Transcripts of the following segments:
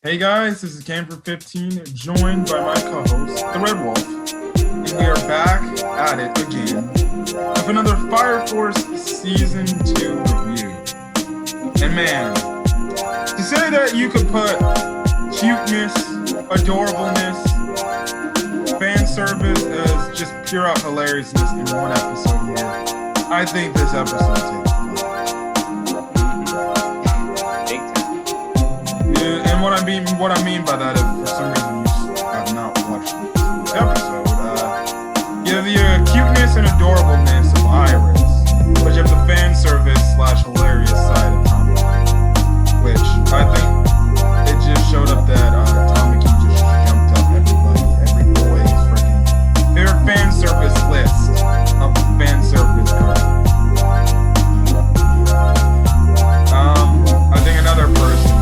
Hey guys, this is Cam for 15, joined by my co-host, the Red Wolf, and we are back at it again with another Fire Force Season 2 review. And man, to say that you could put cuteness, adorableness, fan service as just pure out hilariousness in one episode here, I think this episode takes it. What I mean by that, if for some reason you have not watched this episode, you have the cuteness and adorableness of Iris, but you have the fan service / hilarious side of Tommy, which I think it just showed up that Tommy just jumped up every boy's freaking favorite fan service list of fan service girls. I think another person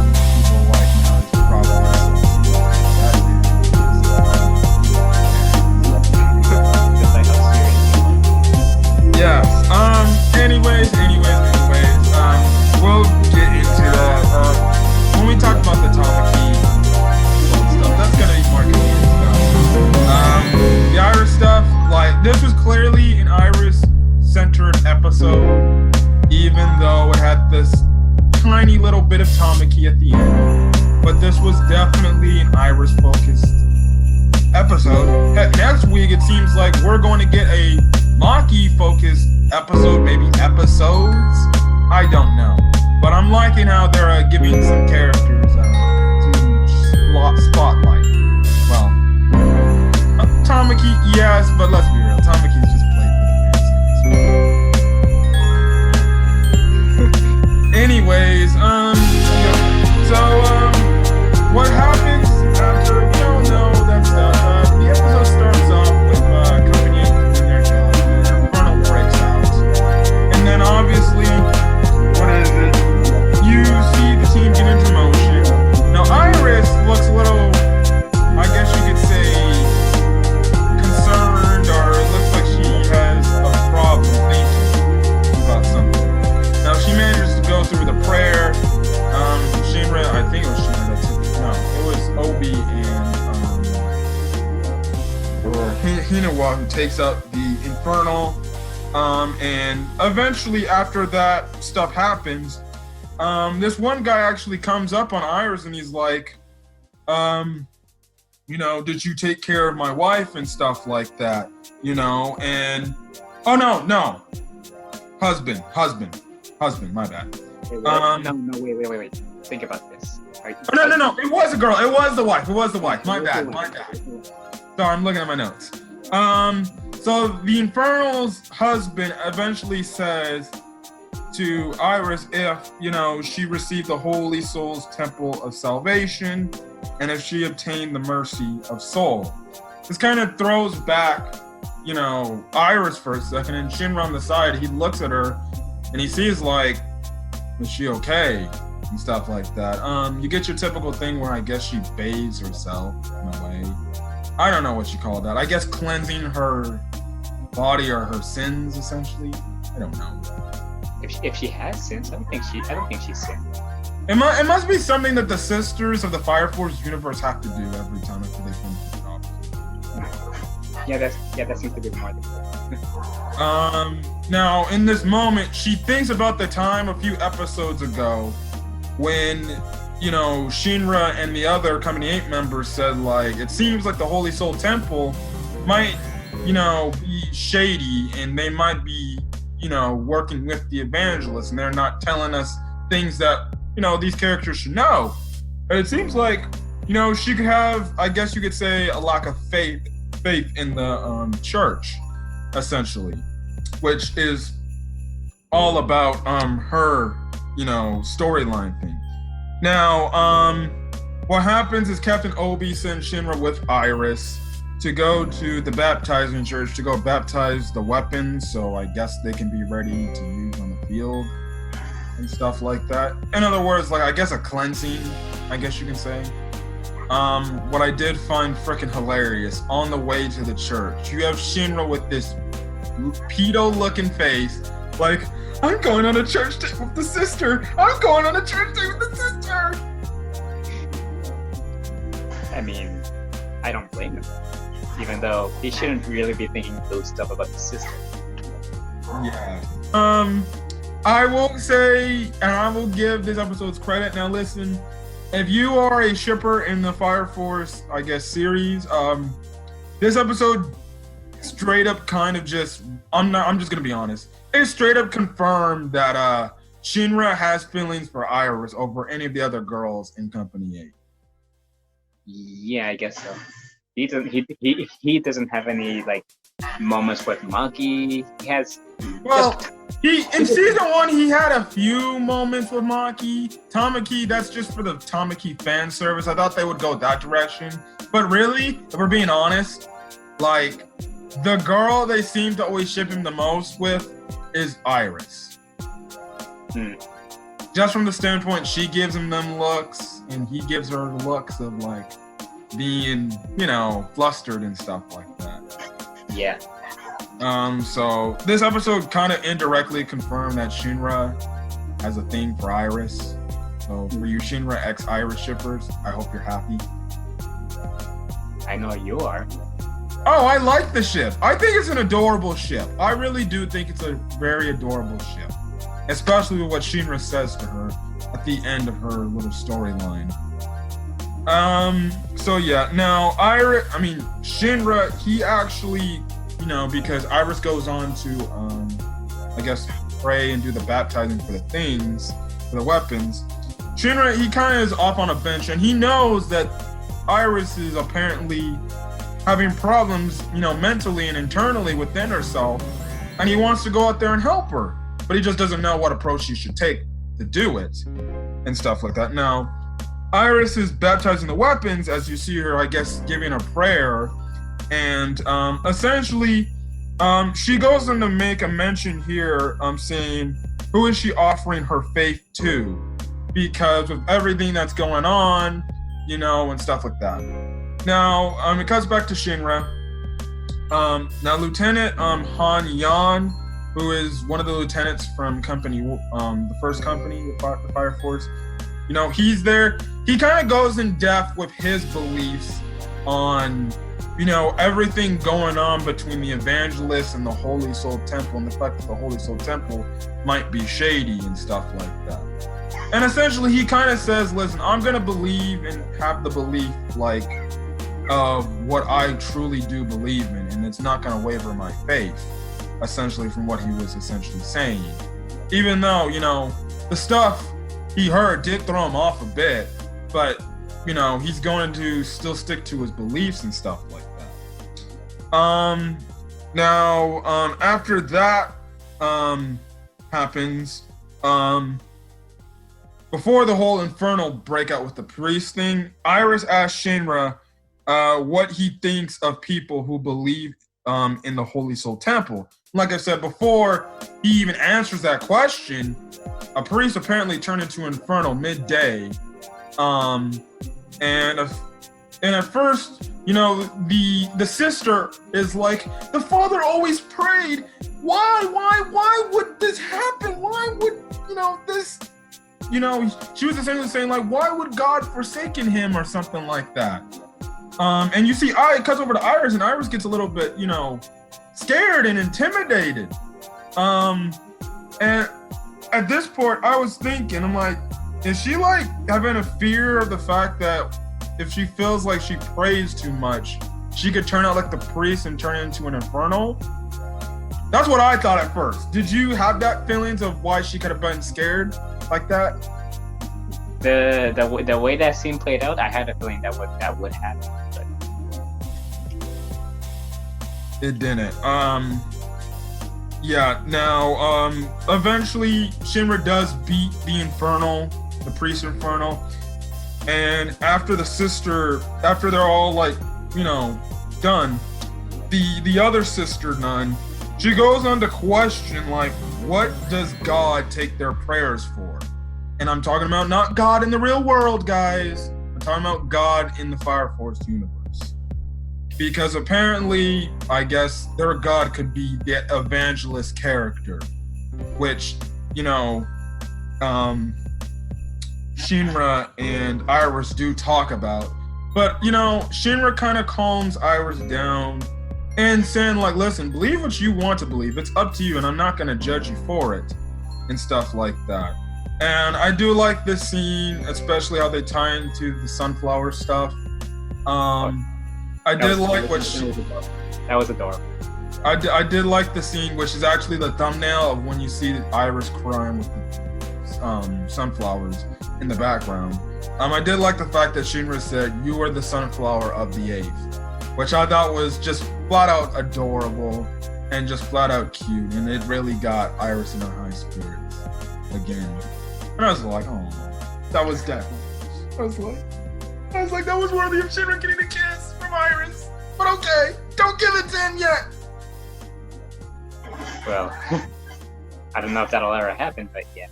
Anyways, we'll get into that. When we talk about the Tamaki stuff, that's gonna be more convenient stuff. The Iris stuff, like, this was clearly an Iris-centered episode, even though it had this tiny little bit of Tamaki at the end. But this was definitely an Iris-focused episode. Heck, next week, it seems like we're going to get a Maki-focused episode, maybe episodes. I don't know, but I'm liking how they're giving some characters some spotlight. Well, Tamaki, yes, but let's be real. Tamaki's just played for the fan series. Anyways, what happens after we don't know that stuff? The episode starts off with Company 8 doing their job. And obviously, what is it? You see the team get into motion. Now Iris looks a little, I guess you could say, concerned, or it looks like she has a problem thinking about something. Now she manages to go through the prayer. Shinra, I think it was Shinra that took it. No, it was Obi and Hinawa who takes out the Infernal. And eventually after that stuff happens, this one guy actually comes up on Iris and he's like, did you take care of my wife and stuff like that, and no, husband, my bad. Wait. Think about this. No, it was a girl, it was the wife, my bad. Sorry, I'm looking at my notes. So the Infernal's husband eventually says to Iris if, she received the Holy Soul's Temple of Salvation and if she obtained the mercy of soul. This kind of throws back, Iris for a second, and Shinra on the side, he looks at her and he sees like, is she okay? And stuff like that. You get your typical thing where I guess she bathes herself in a way. I don't know what you call that. I guess cleansing her body or her sins, essentially. I don't know. If she has sins, I don't think she's sinned. It must be something that the sisters of the Fire Force universe have to do every time after they finish the job. That seems to be more than Now in this moment, she thinks about the time a few episodes ago when Shinra and the other Company 8 members said, like, it seems like the Holy Soul Temple might, be shady and they might be, working with the evangelists and they're not telling us things that, these characters should know. But it seems like, she could have, I guess you could say, a lack of faith in the church, essentially, which is all about her, storyline thing. Now, what happens is Captain Obi sends Shinra with Iris to go to the baptizing church to go baptize the weapons, so I guess they can be ready to use on the field and stuff like that. In other words, like, I guess a cleansing, I guess you can say. What I did find freaking hilarious, on the way to the church, you have Shinra with this pedo-looking face, like, I'm going on a church date with the sister. I'm going on a church date with the sister. I mean, I don't blame him. Even though he shouldn't really be thinking those stuff about his sister. Yeah. I will say, and I will give this episode's credit. Now listen, if you are a shipper in the Fire Force, I guess, series, this episode straight up kind of just, I'm just gonna be honest. It straight up confirmed that Shinra has feelings for Iris over any of the other girls in Company 8. Yeah, I guess so. He doesn't have any like moments with Maki. He has in season 1 he had a few moments with Maki. Tamaki, that's just for the Tamaki fan service. I thought they would go that direction. But really, if we're being honest, like the girl they seem to always ship him the most with is Iris. Just from the standpoint, she gives him them looks and he gives her looks of like being, flustered and stuff like that. Yeah. So this episode kind of indirectly confirmed that Shinra has a thing for Iris. So for you Shinra x Iris shippers, I hope you're happy. I know you are. Oh, I like the ship. I think it's an adorable ship. I really do think it's a very adorable ship. Especially with what Shinra says to her at the end of her little storyline. So yeah, now Shinra, he actually, because Iris goes on to, I guess, pray and do the baptizing for the things, for the weapons. Shinra, he kind of is off on a bench and he knows that Iris is apparently having problems, mentally and internally within herself. And he wants to go out there and help her, but he just doesn't know what approach he should take to do it and stuff like that. Now, Iris is baptizing the weapons, as you see her, I guess, giving a prayer. And essentially, she goes on to make a mention here, saying, who is she offering her faith to? Because with everything that's going on, and stuff like that. Now, it cuts back to Shinra. Now, Lieutenant Han Yan, who is one of the lieutenants from company, the first company, the Fire Force, he's there. He kind of goes in depth with his beliefs on, everything going on between the Evangelists and the Holy Soul Temple, and the fact that the Holy Soul Temple might be shady and stuff like that. And essentially, he kind of says, listen, I'm going to believe and have the belief, of what I truly do believe in, and it's not going to waver my faith, essentially, from what he was essentially saying. Even though, the stuff he heard did throw him off a bit, but, he's going to still stick to his beliefs and stuff like that. Now, after that happens, before the whole infernal breakout with the priest thing, Iris asked Shinra what he thinks of people who believe in the Holy Soul Temple. Like I said before, he even answers that question. A priest apparently turned into Infernal midday. And at first, the sister is like, the father always prayed. Why would this happen? Why would, this, she was essentially saying, like, why would God forsaken him or something like that? And you see, it cuts over to Iris, and Iris gets a little bit, scared and intimidated. And at this point, I was thinking, I'm like, is she like having a fear of the fact that if she feels like she prays too much, she could turn out like the priest and turn into an infernal? That's what I thought at first. Did you have that feelings of why she could have been scared like that? The way that scene played out, I had a feeling that would happen. But it didn't. Yeah. Now, eventually, Shinra does beat the Infernal, the priest Infernal, and after they're all like, done, the other sister nun, she goes on to question, like, what does God take their prayers for? And I'm talking about not God in the real world, guys. I'm talking about God in the Fire Force universe. Because apparently, I guess their God could be the evangelist character, which, Shinra and Iris do talk about. But, you know, Shinra kind of calms Iris down and saying, like, listen, believe what you want to believe. It's up to you, and I'm not going to judge you for it, and stuff like that. And I do like this scene, especially how they tie into the sunflower stuff. I did like what she... That was adorable. I did like the scene, which is actually the thumbnail of when you see Iris crying with the sunflowers in the background. I did like the fact that Shinra said, "You are the sunflower of the 8th," which I thought was just flat out adorable and just flat out cute, and it really got Iris in her high spirits again. And I was like, oh, that was definitely. I was like, that was worthy of Shinra getting a kiss from Iris. But okay, don't give it to him yet. Well, I don't know if that'll ever happen, but yeah.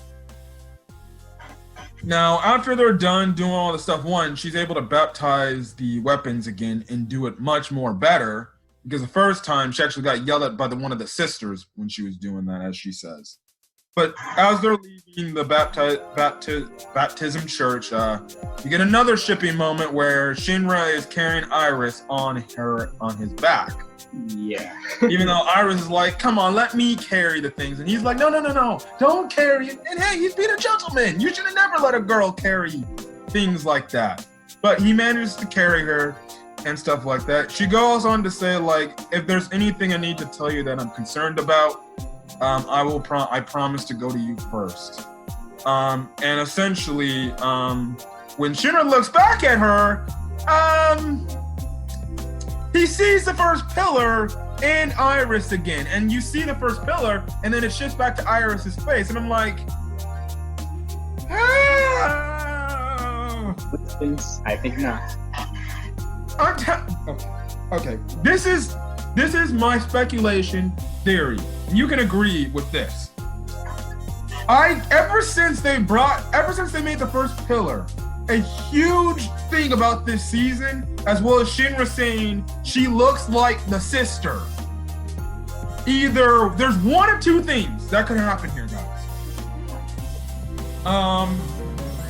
Now, after they're done doing all the stuff, one, she's able to baptize the weapons again and do it much more better, because the first time she actually got yelled at by one of the sisters when she was doing that, as she says. But as they're leaving the baptism church, you get another shipping moment where Shinra is carrying Iris on his back. Yeah. Even though Iris is like, come on, let me carry the things. And he's like, no, don't carry it. And hey, he's being a gentleman. You should have never let a girl carry things like that. But he manages to carry her and stuff like that. She goes on to say, like, if there's anything I need to tell you that I'm concerned about, I promise to go to you first. And essentially, when Shinra looks back at her, he sees the first pillar and Iris again. And you see the first pillar, and then it shifts back to Iris's face. And I'm like, I think not. Okay. This is my speculation theory. You can agree with this. Ever since they made the first pillar a huge thing about this season, as well as Shinra saying she looks like the sister. Either there's one of two things that could happen here, guys.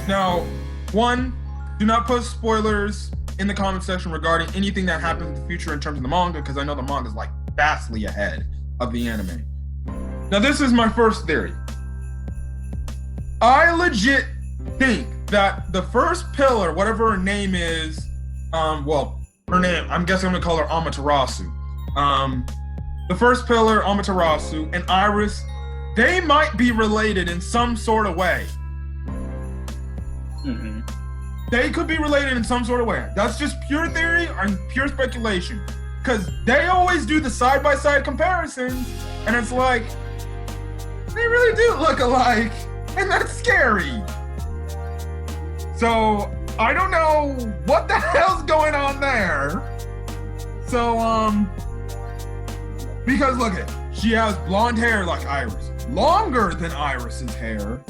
Now, one, do not put spoilers in the comment section regarding anything that happens in the future in terms of the manga, because I know the manga is like vastly ahead of the anime. Now, this is my first theory. I legit think that the first pillar, whatever her name is, her name, I'm guessing I'm gonna call her Amaterasu. The first pillar, Amaterasu, and Iris, they might be related in some sort of way. Mm-hmm. They could be related in some sort of way. That's just pure theory and pure speculation. Because they always do the side-by-side comparisons, and it's like, they really do look alike, and that's scary. So, I don't know what the hell's going on there. So, because look at, she has blonde hair like Iris, longer than Iris's hair,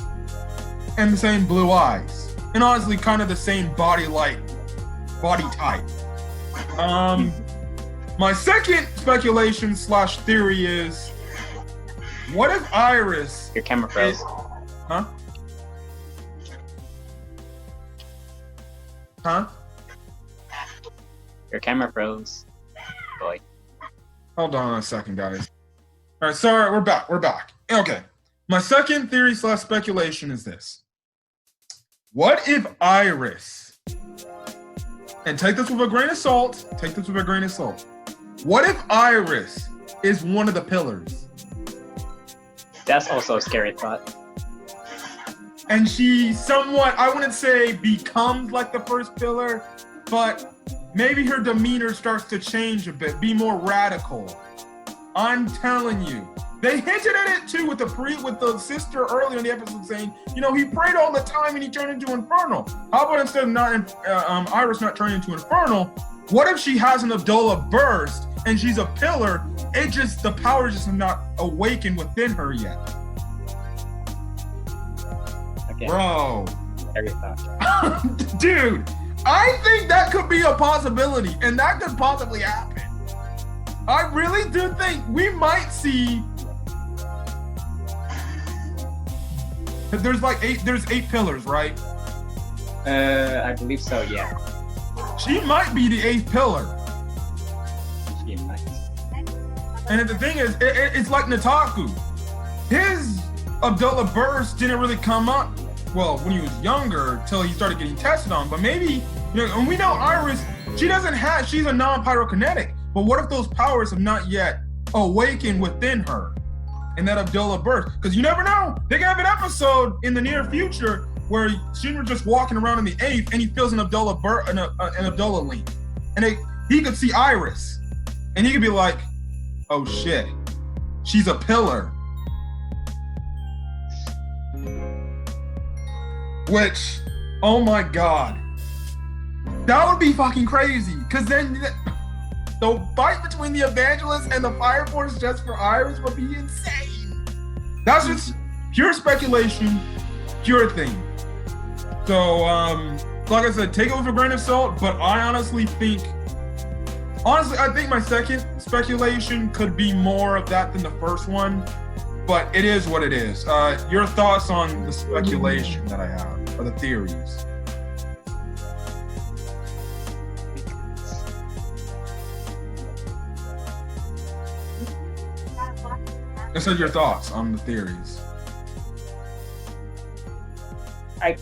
and the same blue eyes, and honestly, kind of the same body type. My second speculation / theory is, what if Iris... Your camera froze. Huh? Huh? Your camera froze. Boy. Hold on a second, guys. All right, sorry, we're back. Okay. My second theory / speculation is this. What if Iris, and take this with a grain of salt, what if Iris is one of the pillars? That's also a scary thought. And she somewhat, I wouldn't say becomes like the first pillar, but maybe her demeanor starts to change a bit, be more radical. I'm telling you. They hinted at it too with the sister earlier in the episode saying, you know, he prayed all the time and he turned into Infernal. How about instead of Iris not turning into Infernal, what if she has an Abdullah burst and she's a pillar, the power just have not awakened within her yet. Okay. Bro. Every thought. Dude, I think that could be a possibility, and that could possibly happen. I really do think we might see. There's 8 pillars, right? I believe so, yeah. she might be the 8th pillar. She might. And the thing is, it's like Nataku. His Abdullah burst didn't really come up, well, when he was younger, till he started getting tested on. But maybe, and we know Iris, she's a non-pyrokinetic. But what if those powers have not yet awakened within her? And that Abdullah burst? Because you never know. They can have an episode in the near future where Shinra's just walking around in the 8th and he feels an Abdullah link. And he could see Iris. And he could be like, oh shit, she's a pillar. Which, oh my god. That would be fucking crazy. Because then the fight between the Evangelist and the Fire Force just for Iris would be insane. That's just pure speculation, pure thing. So, like I said, take it with a grain of salt, but I think my second speculation could be more of that than the first one, but it is what it is. Your thoughts on the speculation that I have, or the theories? I said your thoughts on the theories. I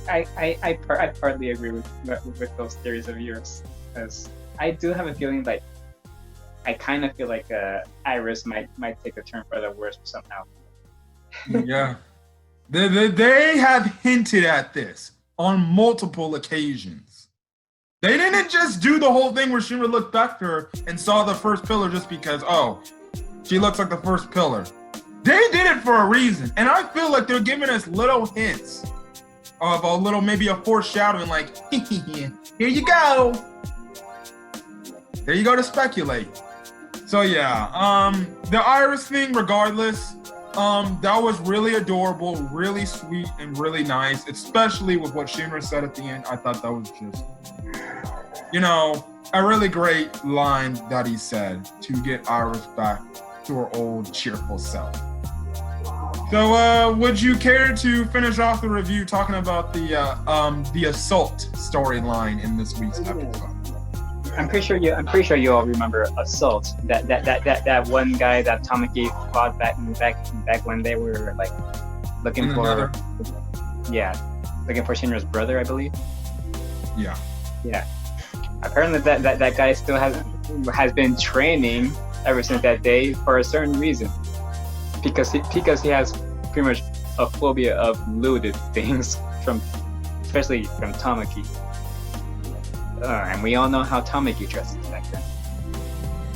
partly agree with those theories of yours, because I do have a feeling like I kind of feel like Iris might take a turn for the worse somehow. Yeah, they have hinted at this on multiple occasions. They didn't just do the whole thing where Shinra looked after her and saw the first pillar just because, oh, she looks like the first pillar. They did it for a reason, and I feel like they're giving us little hints of maybe a foreshadowing, like, here you go. There you go to speculate. So yeah, the Iris thing, regardless, that was really adorable, really sweet, and really nice, especially with what Shinra said at the end. I thought that was just, a really great line that he said to get Iris back to her old cheerful self. So, would you care to finish off the review talking about the assault storyline in this week's episode? I'm pretty sure you all remember Assault. That one guy that Tamaki fought back when they were like looking for Shinra's brother, I believe. Yeah. Yeah. Apparently that guy still has been training ever since that day for a certain reason. Because he has pretty much a phobia of looted things especially from Tamaki. And we all know how Tamaki dresses back then.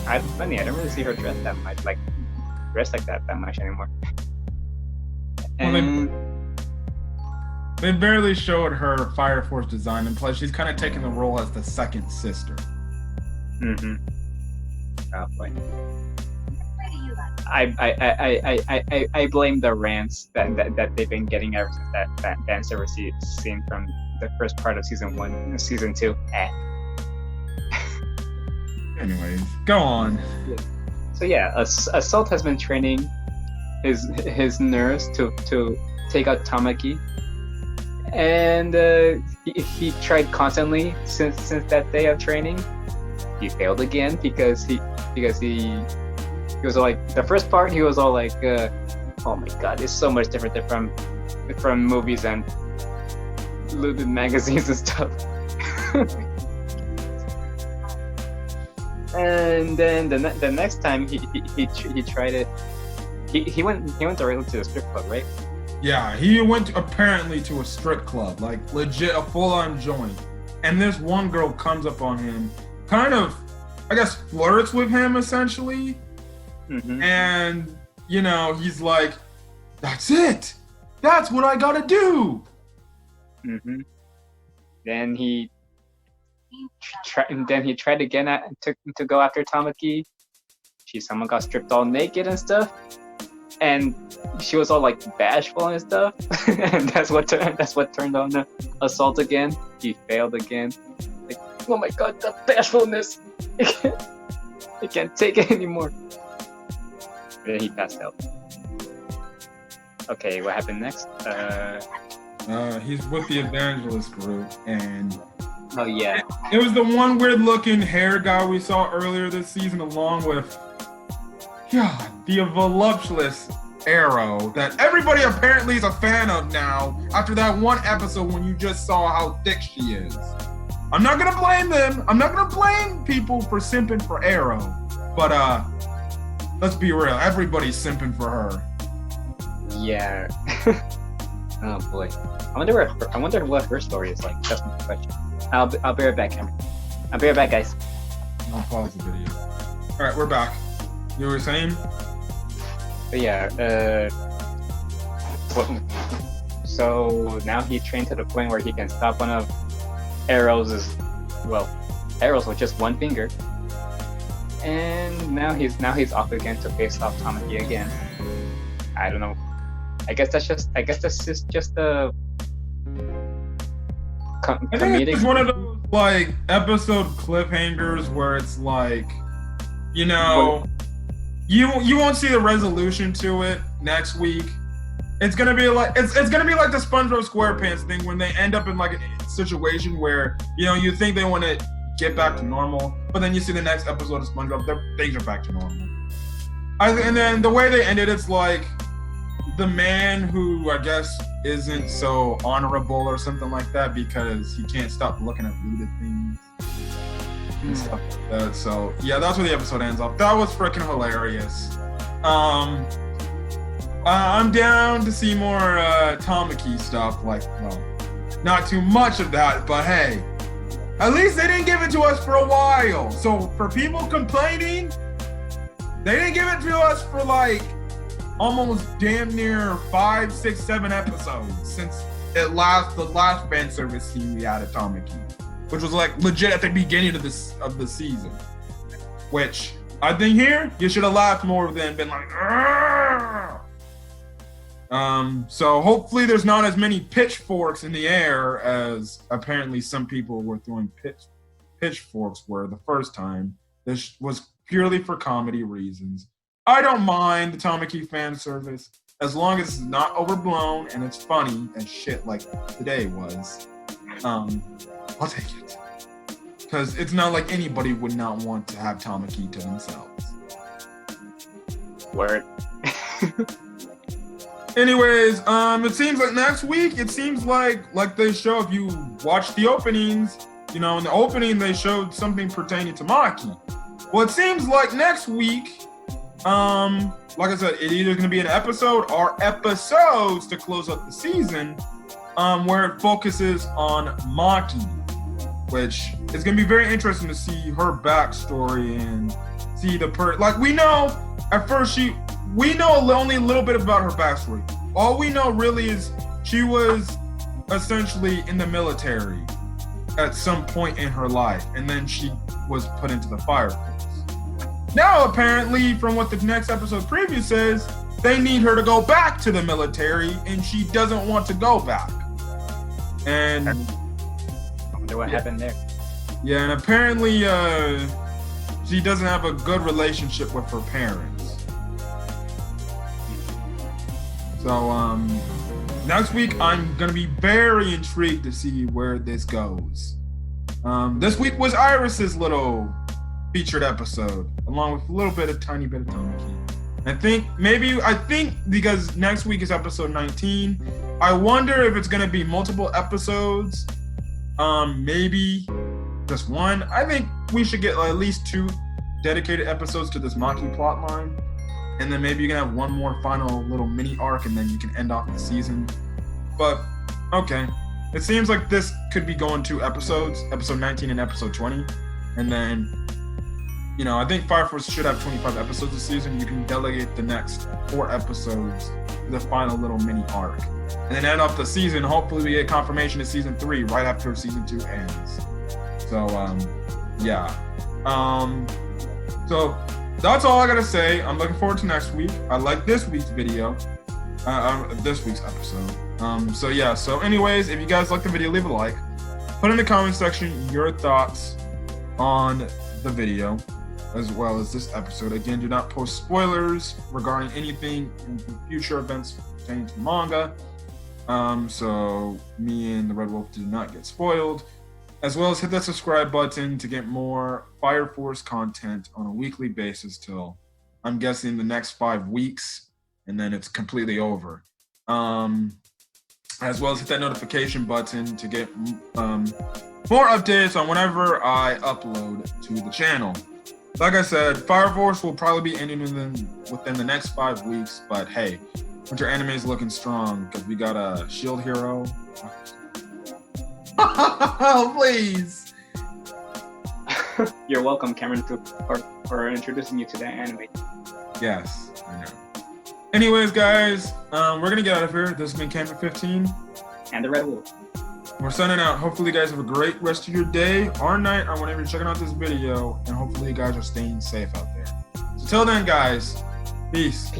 I don't really see her dress that much, like that much anymore. And they barely showed her Fire Force design, and plus she's kind of taking the role as the second sister. Mm-hmm. Oh boy. I blame the rants that they've been getting ever since that fan service scene from the first part of season 1 and season 2. Anyways, go on. So yeah, Assault has been training his nurse to take out Tamaki, and he tried constantly since that day of training. He failed again because he was all like, the first part he was all like, oh my god, it's so much different from movies and looted magazines and stuff. And then the next time he tried it, he went directly to the strip club, right? Yeah, he went apparently to a strip club, like legit a full-on joint. And this one girl comes up on him, kind of, I guess, flirts with him essentially. Mm-hmm. And he's like, "That's it. That's what I gotta do." Mm-hmm. Then he tried again to go after Tamaki. Someone got stripped all naked and stuff, and she was all like bashful and stuff. And that's what turned on the Assault again. He failed again. Like, oh my god, the bashfulness! I can't take it anymore. Then he passed out. Okay, what happened next? He's with the Evangelist group, and Oh yeah. It was the one weird-looking hair guy we saw earlier this season, along with, God, the voluptuous Arrow that everybody apparently is a fan of now after that one episode when you just saw how thick she is. I'm not gonna blame them. I'm not gonna blame people for simping for Arrow, but let's be real. Everybody's simping for her. Yeah. Oh boy. I wonder what her story is like. That's my question. I'll be right back, Cameron. I'll be right back, guys. I'll pause the video. All right, we're back. You were saying? But yeah. So now he trained to the point where he can stop one of arrows with just one finger. And now he's off again to face off Tamaki again. I don't know. I guess that's just a comedic. I think it's one of those like episode cliffhangers where it's like, you know, you won't see the resolution to it next week. It's gonna be like it's gonna be like the SpongeBob SquarePants thing when they end up in like a situation where, you know, you think they want to get back to normal, but then you see the next episode of SpongeBob, things are back to normal. And then the way they ended, it's like the man who I guess isn't so honorable or something like that because he can't stop looking at looted things and stuff like that. So yeah, that's where the episode ends off. That was freaking hilarious. I'm down to see more Tamaki stuff. Like, well, not too much of that, but hey, at least they didn't give it to us for a while. So for people complaining, they didn't give it to us for like almost damn near 5, 6, 7 episodes since the last fan service scene we had at Tamaki, which was like legit at the beginning of the season. Which I think here you should have laughed more than been like, argh! So hopefully there's not as many pitchforks in the air as apparently some people were throwing pitchforks were the first time. This was purely for comedy reasons. I don't mind the Tamaki fan service as long as it's not overblown and it's funny as shit like today was. I'll take it. Because it's not like anybody would not want to have Tamaki to themselves. Word. Anyways, it seems like next week, it seems like they show, if you watch the openings, you know, in the opening they showed something pertaining to Maki. Well, it seems like next week, like I said, it's either going to be an episode or episodes to close up the season, where it focuses on Maki, which is going to be very interesting to see her backstory and see like we know at first we know only a little bit about her backstory. All we know really is she was essentially in the military at some point in her life, and then she was put into the fire force. Now, apparently, from what the next episode preview says, they need her to go back to the military, and she doesn't want to go back. And I wonder what happened there. Yeah, and apparently, she doesn't have a good relationship with her parents. So, next week, I'm going to be very intrigued to see where this goes. This week was Iris's little featured episode, along with a little bit of tiny bit of Tamaki. I think because next week is episode 19, I wonder if it's going to be multiple episodes, maybe just one. I think we should get at least 2 dedicated episodes to this Maki plotline. And then maybe you can have one more final little mini arc, and then you can end off the season. But, okay. It seems like this could be going 2 episodes, episode 19 and episode 20. And then, you know, I think Fire Force should have 25 episodes this season. You can delegate the next 4 episodes to the final little mini arc. And then end off the season. Hopefully we get confirmation of season 3 right after season 2 ends. So, yeah. So that's all I gotta say. I'm looking forward to next week. I like this week's video, this week's episode. So yeah. So anyways, if you guys like the video, leave a like. Put in the comment section your thoughts on the video, as well as this episode. Again, do not post spoilers regarding anything in future events pertaining to the manga. So me and the Red Wolf did not get spoiled. as well as hit that subscribe button to get more Fire Force content on a weekly basis till, I'm guessing, the next 5 weeks, and then it's completely over. As well as hit that notification button to get more updates on whenever I upload to the channel. Like I said, Fire Force will probably be ending within the next 5 weeks, but hey, Winter Anime is looking strong because we got a Shield hero. Please. You're welcome, Cameron, for introducing you to that anime. Yes, I know. Anyways, guys, we're gonna get out of here. This has been Cameron 15 and the Red Wolf. We're signing out. Hopefully, you guys have a great rest of your day or night or whenever you're checking out this video, and hopefully, you guys are staying safe out there. So, till then, guys, peace.